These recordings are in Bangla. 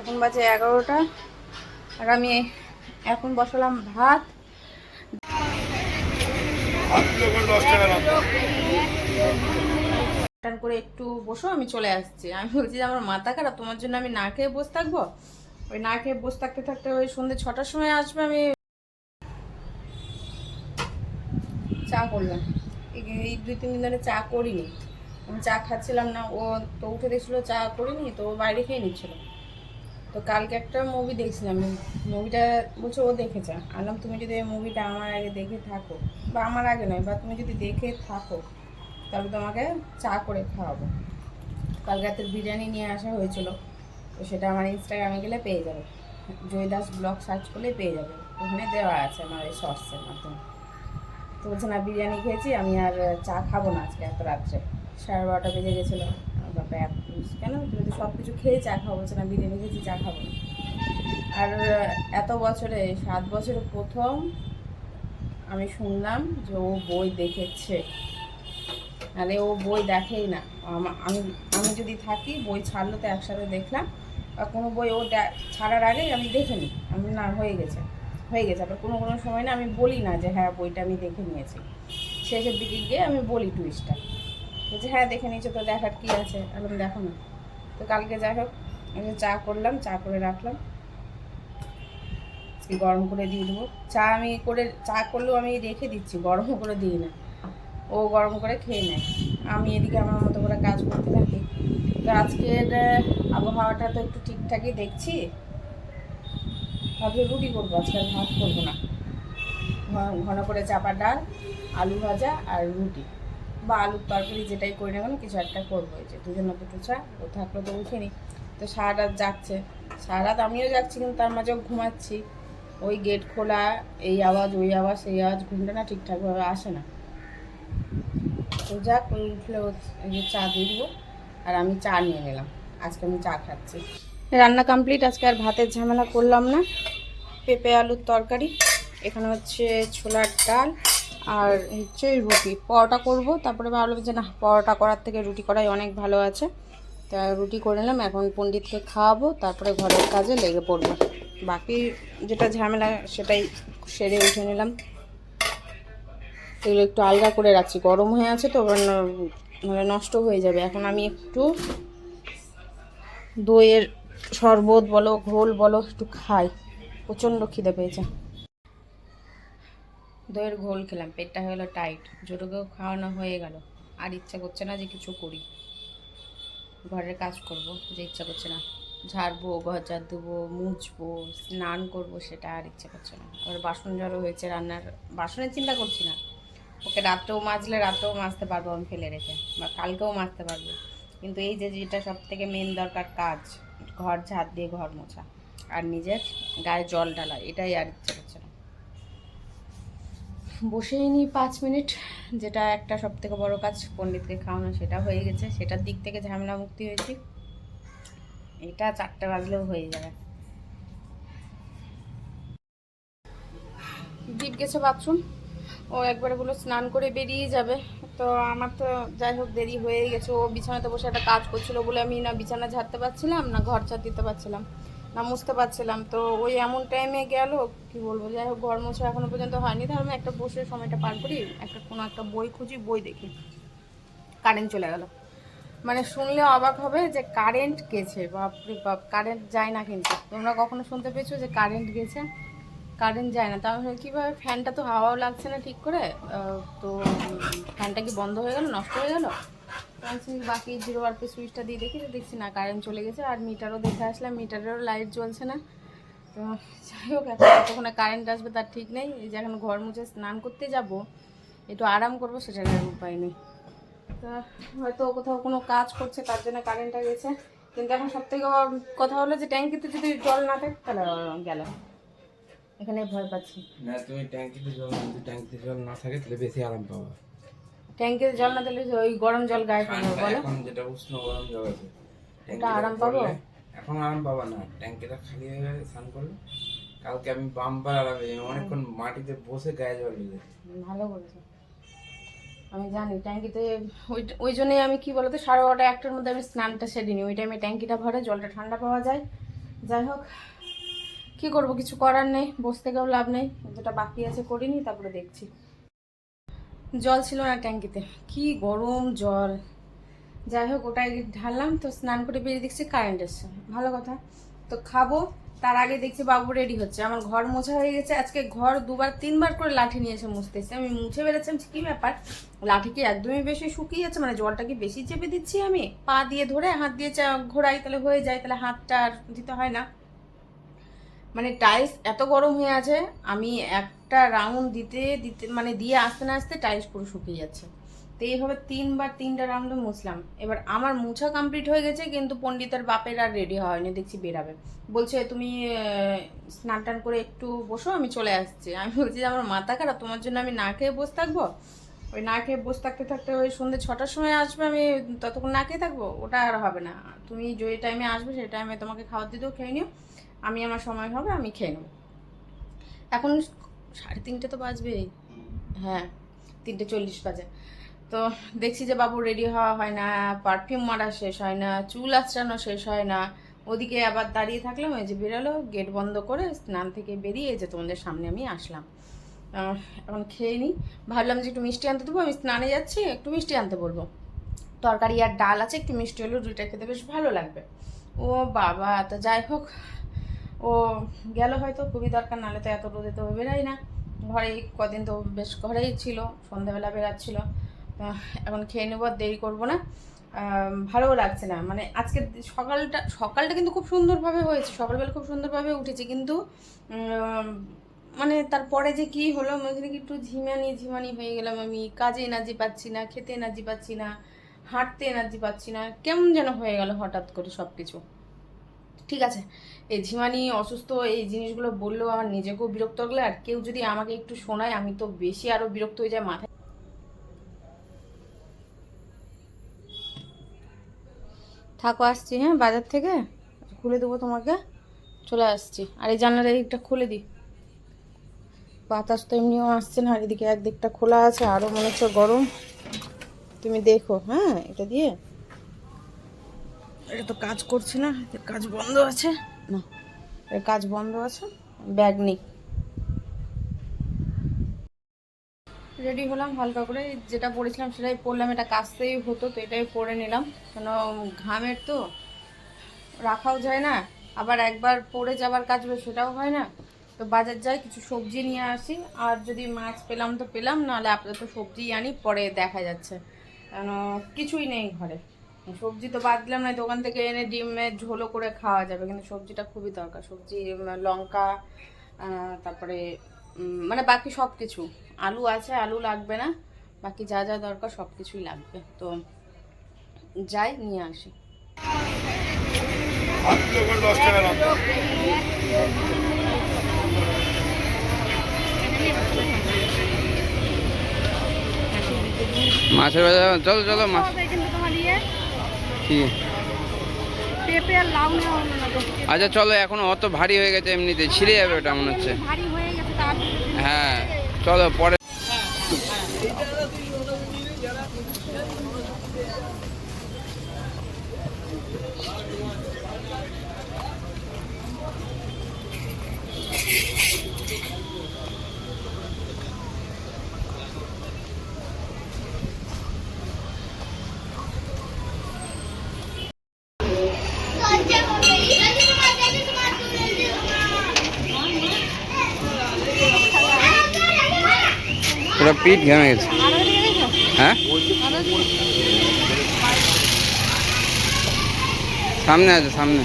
এখন বাজে 11টা আর আমি এখন বসালাম ভাত। টান করে একটু বসো, আমি চলে আসছি। আমি বলছি যে আমার মাথা খারাপ, তোমার জন্য আমি না খেয়ে বসে থাকবো? ওই না খেয়ে বসে থাকতে থাকতে ওই সন্ধ্যে 6টার সময় আসবে। আমি চা করলাম, এই 2-3 দিন ধরে চা করিনি। আমি চা খাচ্ছিলাম না, ও তো উঠে দেখছিল চা করিনি, তো ও বাইরে খেয়ে নিচ্ছিল। তো কালকে একটা মুভি দেখছিলাম, মুভিটা বলছে ও দেখেছে। আনলাম তুমি যদি এই মুভিটা আমার আগে দেখে থাকো, বা আমার আগে নয়, বা তুমি যদি দেখে থাকো তাহলে তোমাকে চা করে খাওয়াবো। কাল রাতের বিরিয়ানি নিয়ে আসা হয়েছিল, তো সেটা আমার ইনস্টাগ্রামে গেলে পেয়ে যাবে, জয়দাস ব্লগ সার্চ করলে পেয়ে যাবে, ওখানে দেওয়া আছে আমার এই শর্টসের মাধ্যমে। তো বলছে না বিরিয়ানি খেয়েছি, আমি আর চা খাবো না আজকে এত রাত্রে, 12:30 বেজে গেছিলো। বাবা কেন তুমি তো সব কিছু খেয়ে চা খাবো? বলছে না বিরিয়ানি খেয়েছি, চা খাবো না। আর এত বছরে 7 বছরে প্রথম আমি শুনলাম যে ও বই দেখেছে। নাহলে ও বই দেখেই না। আমি আমি যদি থাকি, বই ছাড়লো তো একসাথে দেখলাম, বা কোনো বই ও ছাড়ার আগেই আমি দেখে নিই, আমি না হয়ে গেছে হয়ে গেছে। আবার কোনো কোনো সময় না আমি বলি না যে হ্যাঁ বইটা আমি দেখে নিয়েছি, শেষের দিকে গিয়ে আমি বলি টুইস্টটা, বলছে হ্যাঁ দেখে নিয়েছো তো দেখার কী আছে, একদম দেখো না। তো কালকে যাই হোক আমি চা করলাম, চা করে রাখলাম, গরম করে দিয়ে দেবো। চা আমি করে চা করলেও আমি রেখে দিচ্ছি, গরম করে দিই না, ও গরম করে খেয়ে নেয়। আমি এদিকে আমার মতো করে কাজ করতে থাকি। তো আজকের আবহাওয়াটা তো একটু ঠিকঠাকই দেখছি, ভাবছি রুটি করবো আজকে, আর ভাত করবো না। ঘন করে চাপা ডাল, আলু ভাজা আর রুটি, বা আলুর তরকারি, যেটাই করি না কেন কিছু একটা করবো। এই যে দুজনে দুটো চা, ও থাকলে তো উঠেনি, তো সারা রাত জাগছে। সারা রাত আমিও যাচ্ছি, কিন্তু তার মাঝেও ঘুমাচ্ছি। ওই গেট খোলা, এই আওয়াজ ওই আওয়াজ সেই আওয়াজ, ঘুমটা না ঠিকঠাকভাবে আসে না। তো যাক, ওই উঠলে এই যে চা দিয়ে দেবো, আর আমি চা নিয়ে নিলাম। আজকে আমি চা খাচ্ছি। রান্না কমপ্লিট, আজকে আর ভাতের ঝামেলা করলাম না। পেঁপে আলুর তরকারি, এখানে হচ্ছে ছোলার ডাল, আর হচ্ছে রুটি। পরোটা করব, তারপরে ভাবলাম যে না, পরোটা করার থেকে রুটি করাই অনেক ভালো আছে। তা রুটি করে নিলাম, এখন পণ্ডিতকে খাওয়াবো, তারপরে ঘরের কাজে লেগে পড়বো। বাকি যেটা ঝামেলা সেটাই সেরে উঠে নিলাম। এগুলো একটু আলগা করে রাখছি, গরম হয়ে আছে তো মানে নষ্ট হয়ে যাবে। এখন আমি একটু দইয়ের শরবত বলো, ঘোল বলো, একটু খাই, প্রচণ্ড খিদে পেয়েছে। দইয়ের ঘোল খেলাম, পেটটা হয়ে গেলো টাইট, জোটুকেও খাওয়ানো হয়ে গেল। আর ইচ্ছা করছে না যে কিছু করি, ঘরের কাজ করব, যে ইচ্ছা করছে না। ঝাড়বো, ঘর ঝাড় দেবো, মুছবো, স্নান করবো, সেটা আর ইচ্ছা করছে না। আবার বাসন জড়ো হয়েছে, রান্নার বাসনের চিন্তা করছি না, ওকে রাত্রেও মাজলে রাত্রেও মাজতে পারবো আমি ফেলে রেখে, বা কালকেও মাজতে পারবো। কিন্তু এই যে যেটা সব থেকে মেন দরকার কাজ, ঘর ঝাড় দিয়ে ঘর মোছা আর নিজের গায়ে জল ঢালা, এটাই আর ইচ্ছে করছে না। বসেই নিই 5 মিনিট, যেটা একটা সব থেকে বড়ো কাজ, পণ্ডিতকে খাওয়ানো, সেটা হয়ে গেছে, সেটার দিক থেকে ঝামেলা মুক্তি হয়েছি। এটা 4টে বাজলেও হয়ে যাবে। দীপ গেছে বাথরুম, ও একবারে বলে স্নান করে বেরিয়ে যাবে। তো আমার তো যাই হোক দেরি হয়ে গেছে। ও বিছানাতে বসে একটা কাজ করছিল বলে আমি না বিছানা ঝাড়তে পারছিলাম, না ঘর ঝাড় দিতে পারছিলাম, না মুছতে পারছিলাম। তো ওই এমন টাইমে গেল, কি বলবো, যাই হোক ঘর মোছা এখনো পর্যন্ত হয়নি। তাহলে আমি একটা বসে সময়টা পার করি, কোনো একটা বই খুঁজি, বই দেখি। কারেন্ট চলে গেল, মানে শুনলে অবাক হবে যে কারেন্ট গেছে, বাপরে বাপ, কারেন্ট যায় না। কিন্তু তোমরা কখনো শুনতে পেয়েছো যে কারেন্ট গেছে? কারেন্ট যায় না। তো আমি কীভাবে, ফ্যানটা তো হাওয়াও লাগছে না ঠিক করে, তো ফ্যানটা কি বন্ধ হয়ে গেল, নষ্ট হয়ে গেল? বাকি 0 RP সুইচটা দিয়ে দেখছি না, কারেন্ট চলে গেছে। আর মিটারও দেখে আসলাম, মিটারেরও লাইট জ্বলছে না। তো যাই হোক, এখন কতক্ষণে কারেন্ট আসবে তার ঠিক নেই। এই যে এখন ঘর মুছে স্নান করতে যাব, একটু আরাম করবো, সেটার উপায় নেই। তা হয়তো কোথাও কোনো কাজ করছে, তার জন্য কারেন্টটা গেছে। কিন্তু এখন সবথেকে কথা হলো যে ট্যাঙ্কিতে যদি জল না থাকে তাহলে গেল, এখানে ভয় পাচ্ছি। না, তুমি ট্যাঙ্কিতে জল, যদি ট্যাঙ্কিতে জল না থাকে তাহলে বেশি আরাম পাবা। ট্যাঙ্কিতে জল না দিলে ওই গরম জল গায়ে পড়বে বলো, এখন যেটা উষ্ণ গরম জল আছে, ওটা ট্যাঙ্কিটা আরাম পাবো? ভরলে এখন আরাম পাবা না। ট্যাঙ্কিটা খালি হয়ে গেলে স্নান করলে কালকে আমি বাম্পার আরাম পেয়েছি, অনেকক্ষণ মাটিতে বসে গায়ে জল দিয়েছি। ভালো করেছো, আমি জানি ট্যাঙ্কিতে। ওই জন্যই আমি কি বলতো 12:30 1টার মধ্যে আমি স্নানটা সেরে নিই। ওই টাইমে ট্যাঙ্কিটা ভরে, জলটা ঠান্ডা পাওয়া যায়, যাই হোক, কি করব, কিছু করার নেই, বসে থেকেও লাভ নেই, যেটা বাকি আছে করিনি, তারপরে দেখছি। জল ছিল না ট্যাঙ্কিতে, কি গরম জল। যাই হোক, ওটাই ঢাললাম, তো স্নান করে বেরিয়ে দেখছি কারেন্ট এসছে, ভালো কথা। তো খাবো, তার আগে দেখছি বাবু রেডি হচ্ছে। আমার ঘর মোছা হয়ে গেছে, আজকে ঘর 2-3 বার করে লাঠি নিয়ে এসে মুছতেছি। আমি মুছে বেড়েছি, কি ব্যাপার, লাঠি কি একদমই বেশি শুকিয়ে যাচ্ছে, মানে জলটা কি বেশি চেপে দিচ্ছি আমি, পা দিয়ে ধরে হাত দিয়ে ঘোরাই তাহলে হয়ে যায়, তাহলে হাতটা আর দিতে হয় না। মানে টাইলস এত গরম হয়ে আছে, আমি একটা রাউন্ড দিতে দিতে মানে দিয়ে আসতে না আসতে টাইলস পুরো শুকিয়ে যাচ্ছে। তো এইভাবে 3টা রাউন্ডে মুছলাম। এবার আমার মুছা কমপ্লিট হয়ে গেছে, কিন্তু পণ্ডিতের বাপের আর রেডি হয়নি, দেখছি বেরাবে। বলছে তুমি স্নান টান করে একটু বসো, আমি চলে আসছি। আমি বলছি যে আমার মাথা খারাপ, তোমার জন্য আমি না খেয়ে বসে থাকবো? ওই না খেয়ে বসে থাকতে থাকতে ওই সন্ধ্যে 6টার সময় আসবে, আমি ততক্ষণ না খেয়ে থাকবো? ওটা আর হবে না। তুমি যে টাইমে আসবে সেই টাইমে তোমাকে খাবার দিতেও খেয়ে নিও, আমি আমার সময় হবে আমি খেয়ে নেব। এখন 3:30 তো বাজবেই, হ্যাঁ 3:40 বাজে। তো দেখছি যে বাবু রেডি হওয়া হয় না, পারফিউম মারা শেষ হয় না, চুল আঁচড়ানো শেষ হয় না। ওদিকে আবার দাঁড়িয়ে থাকলাম, এই যে বেরোলো, গেট বন্ধ করে স্নান থেকে বেরিয়ে এই যে তোমাদের সামনে আমি আসলাম। এখন খেয়ে নিই। ভাবলাম যে একটু মিষ্টি আনতে দেবো, আমি স্নানে যাচ্ছি, একটু মিষ্টি আনতে বলবো। তরকারি আর ডাল আছে, একটু মিষ্টি হলেও রুটিটা খেতে বেশ ভালো লাগবে। ও বাবা, তো যাই হোক, ও গেল হয়তো, খুবই দরকার, নাহলে তো এত রোদে তো বেরাই না। ঘরেই কদিন তো বেশ ঘরেই ছিল, সন্ধ্যাবেলা বেরাচ্ছিল। এখন খেয়ে নেবো, দেরি করবো না। ভালোও লাগছে না, মানে আজকে সকালটা কিন্তু খুব সুন্দরভাবে হয়েছে, সকালবেলা খুব সুন্দরভাবে উঠেছি, কিন্তু মানে তারপরে যে কি হলো, মনে কি একটু ঝিমানি হয়ে গেলাম। আমি কাজে এনার্জি পাচ্ছি না, খেতে এনার্জি পাচ্ছি না, হাঁটতে এনার্জি পাচ্ছি না, কেমন যেন হয়ে গেল হঠাৎ করে সব কিছু। ঠিক আছে, এই ঝিমানি অসুস্থ এই জিনিসগুলো বললেও আমার নিজেকেও বিরক্ত লাগলে, আর কেউ যদি আমাকে একটু শোনায় আমি তো বেশি আরো বিরক্ত হয়ে যায়। মাথায় থাকো, আসছি, হ্যাঁ বাজার থেকে খুলে দেবো তোমাকে, চলে আসছি। আর এই জানলার দিকটা খুলে দিই, বাতাস তো এমনিও আসছে না, আর এদিকে একদিকটা খোলা আছে, আরও মনে হচ্ছে গরম। তুমি দেখো, হ্যাঁ এটা দিয়ে, এটা তো কাজ করছে না, কাজ বন্ধ আছে না, এর কাজ বন্ধ আছে, ব্যাগ নেই। রেডি হলাম হালকা করে, যেটা পরেছিলাম সেটাই পরলাম, এটা কাচতেই হতো তো এটাই পরে নিলাম, কেন ঘামের তো রাখাও যায় না, আবার একবার পরে যাবার কাজ সেটাও হয় না। তো বাজার যাই, কিছু সবজি নিয়ে আসি, আর যদি মাছ পেলাম তো পেলাম, নাহলে আপাতত সবজি আনি, পরে দেখা যাচ্ছে, কেন কিছুই নেই ঘরে। সবজি তো বাদ দিলাম না, দোকান থেকে এনে ডিমের ঝোলও করে খাওয়া যাবে, কিন্তু সবজিটা খুবই দরকার। সবজি লঙ্কা, তারপরে মানে বাকি সব কিছু, আলু আছে, আলু লাগবে না, বাকি যা যা দরকার সব কিছুই লাগবে। তো যাই নিয়ে আসি। মাছের বাজার, চলো চলো মাছ কি, আচ্ছা চলো, এখন অত ভারী হয়ে গেছে, এমনিতে ছিঁড়ে যাবে ওটা মনে হচ্ছে। হ্যাঁ চলো পরে। পুরো পিঠ ঘেমে গেছে। হ্যাঁ সামনে আছে, সামনে।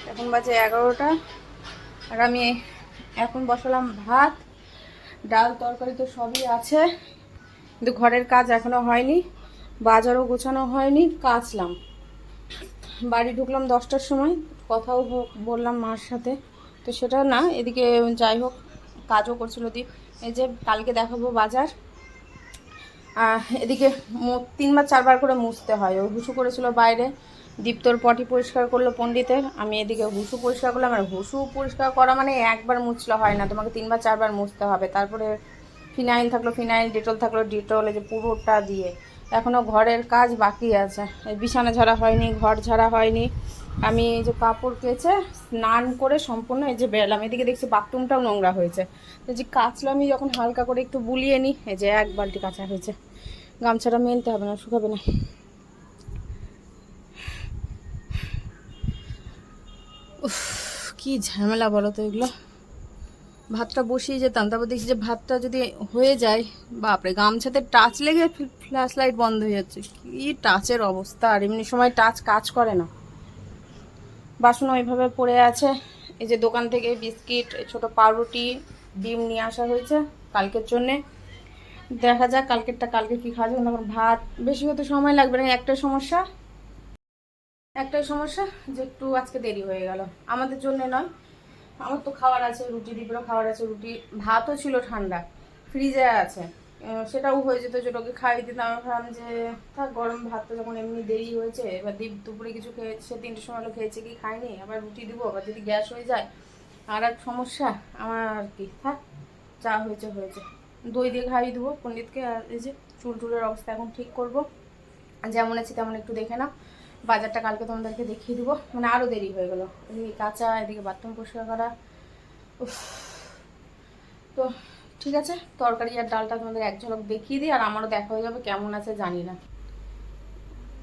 এখন বাজে 11টা, আর আমি এখন বসালাম ভাত, ডাল তরকারি তো সবই আছে, কিন্তু ঘরের কাজ এখনো হয়নি, বাজারও গোছানো হয়নি। কাচলাম, বাড়ি ঢুকলাম 10টার সময়, কথাও বললাম মার সাথে, তো সেটা না, এদিকে যাই হোক কাজও করছিল দীপ, এই যে কালকে দেখাবো বাজার। এদিকে 3-4বার করে মুছতে হয়, ও হুসু করেছিল বাইরে, দীপ্তর পটি পরিষ্কার করলো পণ্ডিতের, আমি এদিকে হুসু পরিষ্কার করলাম। আর হুসু পরিষ্কার করা মানে একবার মুছলে হয় না, তোমাকে 3-4বার মুছতে হবে। তারপরে ফিনাইল থাকলো ফিনাইল, ডেটল থাকলো ডেটল, এই যে পুরোটা দিয়ে এখনও ঘরের কাজ বাকি আছে, এই বিছানা ঝাড়া হয়নি, ঘর ঝাড়া হয়নি। আমি এই যে কাপড় কেচে স্নান করে সম্পূর্ণ এই যে বেরলাম, এদিকে দেখছি বাথরুমটাও নোংরা হয়েছে। এই যে কাচলাম, আমি যখন হালকা করে একটু বুলিয়ে নিই, এই যে 1 বালতি কাঁচা হয়েছে। গামছাটা মেলতে হবে না, শুকাবে না। উফ, কি ঝামেলা বলো তো এগুলো। ভাতটা বসিয়ে যেতাম, তারপর দেখছি যে ভাতটা যদি হয়ে যায়, বাপরে গামছাতে টাচ লেগে ফ্ল্যাশ লাইট বন্ধ হয়ে যাচ্ছে। কি টাচের অবস্থা, আর এমনি সময় টাচ কাজ করে না। বাসন ওইভাবে পড়ে আছে। এই যে দোকান থেকে বিস্কিট, ছোট পাউরুটি, ডিম নিয়ে আসা হয়েছে কালকের জন্যে। দেখা যাক কালকেরটা কালকে কী খাওয়া যাবে। তখন ভাত বেশি হতে সময় লাগবে না। একটাই সমস্যা যে একটু আজকে দেরি হয়ে গেল, আমাদের জন্য নয়, আমার তো খাবার আছে, রুটি দিবেরও খাবার আছে। রুটি ভাতও ছিল ঠান্ডা, ফ্রিজে আছে, সেটাও হয়ে যেত, যেটাকে খাইয়ে দিতাম। আমি ভাবলাম যে থাক, গরম ভাতটা যখন এমনি দেরি হয়েছে, এবার দুপুরে কিছু খেয়ে সে 3টের সময় খেয়েছে কি খায়নি, আবার রুটি দিব, আবার যদি গ্যাস হয়ে যায় আর এক সমস্যা আমার। আর কি, থাক, যা হয়েছে হয়েছে। দই দিয়ে খাইয়ে দেবো পণ্ডিতকে। আর এই যে চুলের অবস্থা এখন ঠিক করব, যেমন আছে তেমন একটু দেখে নাও। বাজারটা কালকে তোমাদেরকে দেখিয়ে দেবো, মানে আরও দেরি হয়ে গেলো। এদিকে কাঁচা, এদিকে বাথরুম পরিষ্কার করা। উফ। তো ঠিক আছে, তরকারি আর ডালটা তোমাদের এক ঝলক দেখিয়ে দিই, আর আমারও দেখা হয়ে যাবে কেমন আছে জানি না।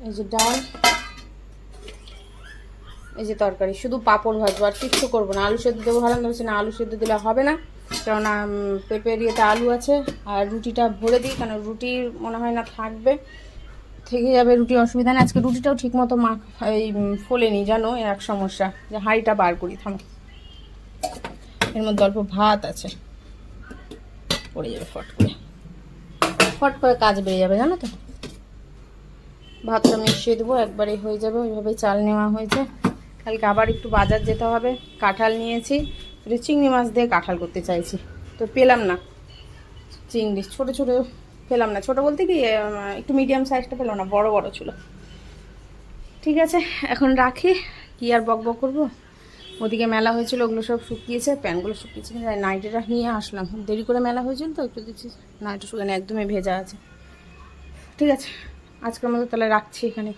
এই যে ডাল, এই যে তরকারি, শুধু পাঁপড় ভাজবো আর কিচ্ছু করবো না। আলু সেদ্ধ দেবো ভাবলাম, বলছি না, আলু সেদ্ধ দিলে হবে না, কেননা পেঁপের ইয়েতে আলু আছে। আর রুটিটা ভরে দিই, কারণ রুটির মনে হয় না থাকবে, থেকে যাবে রুটি, অসুবিধা নেই। আজকে রুটিটাও ঠিক মতো এই ফোলেনি, জানো, এক সমস্যা, যে হাঁড়িটা বার করি, থামো, এর মধ্যে অল্প ভাত আছে, পড়ে যাবে ফট করে কাজ বেড়ে যাবে, জানো তো। ভাতটা মিশিয়ে দেবো, একবারেই হয়ে যাবে। ওইভাবেই চাল নেওয়া হয়েছে। কালকে আবার একটু বাজার যেতে হবে। কাঁঠাল নিয়েছি, চিংড়ি মাছ দিয়ে কাঁঠাল করতে চাইছি, তো পেলাম না। চিংড়ি ছোটো ছোটো পেলাম না, ছোটো বলতে কি একটু মিডিয়াম সাইজটা পেলাম না, বড় বড় ছিল। ঠিক আছে, এখন রাখি, কি আর বক বক করবো। ওদিকে মেলা হয়েছিল, ওগুলো সব শুকিয়েছে, প্যানগুলো শুকিয়েছে, নাইটিটা নিয়ে আসলাম, দেরি করে মেলা হয়েছিল তো, একটু দিচ্ছি নাইটি শুকানো একদমই ভেজা আছে। ঠিক আছে, আজকের মতো তাহলে রাখছি এখানে।